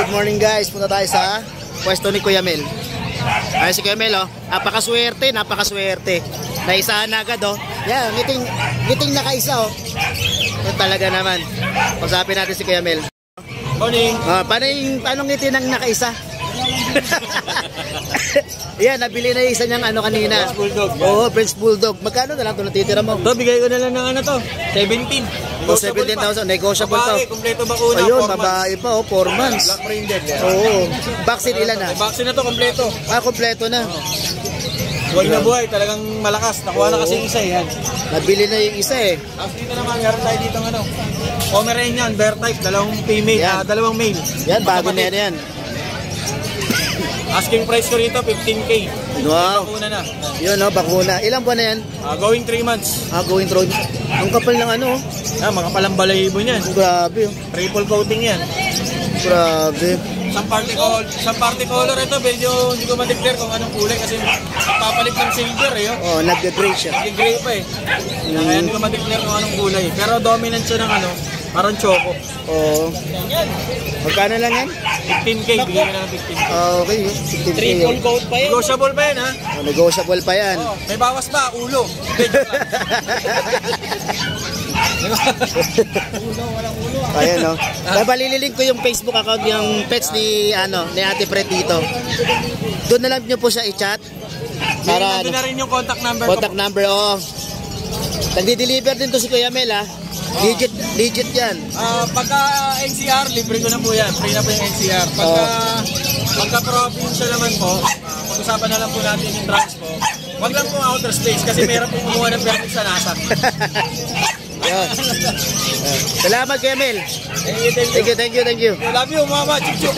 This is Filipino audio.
Good morning guys, punta tayo sa pwesto ni Kuya Mel. Ay si Kuya Mel oh, napakaswerte. Naisahan na agad oh. Yan, ngiting nakaisa oh. Ito talaga naman. Usapin natin si Kuya Mel. Morning. Paano ngiti ng nakaisa? Yan, nabili na yung isa niyang ano kanina. French Bulldog. Oo, French Bulldog. Magkano na lang ito natitira mo? Ito, bigay ko na lang ng ano to, 17. O, 17,000. Negotiable to. Babae, kompleto bakuna. Ayun, babae pa oh, 4 months. Black brinded. Oo. Vaccine ilan na? Vaccine na to, kompleto. Kompleto na. Buhay na buhay, talagang malakas. Nakuha na kasi yung isa yan. Nabili na yung isa eh. Tapos dito naman, meron tayo dito ng ano. Pomeranian, bear type, dalawang female, Yan. dalawang male. Yan, bago na yan. Asking price ko rito, 15K. Wow. Bakuna na. Yun oh, bakuna. Ilang buwan na yan? Going 3 months. Going through. Ang kapal ng ano oh. Mga palambalayibo niyan. Grabe oh. Triple coating yan. Grabe. Isang party color ito, medyo hindi ko ma-declare kung anong kulay kasi papalit ng silver eh. Oh, nag-gray siya. Nag-gray pa eh. Kaya hindi ko ma-declare kung anong kulay. Pero dominant siya ng ano, parang choco. Oo. Magkano lang yan? 15K, bigyan ko na ng 15K. Okay, 15K. Triple coat pa yan. Negotiable pa yan ha? Negotiable pa yan. May bawas pa, ulo. Ayan no. Balililink ko yung Facebook account yung pets ni ni Ate Fred dito. Doon na lang niyo po siya i-chat. Para na rin yung contact number ko. Contact number oh. Nagdi-deliver din to si Kuya Mel ha. Legit yan. Pagka NCR, libre ko na po yan. Free na po yung NCR. Pagka provincial naman po, pag-usapan na lang po natin yung transpo. Wag lang po outer space kasi meron pong kumuha ng permit sa NASA. Salamat Kuya Mel. Thank you. Thank you. I love you, mama. Chup chup.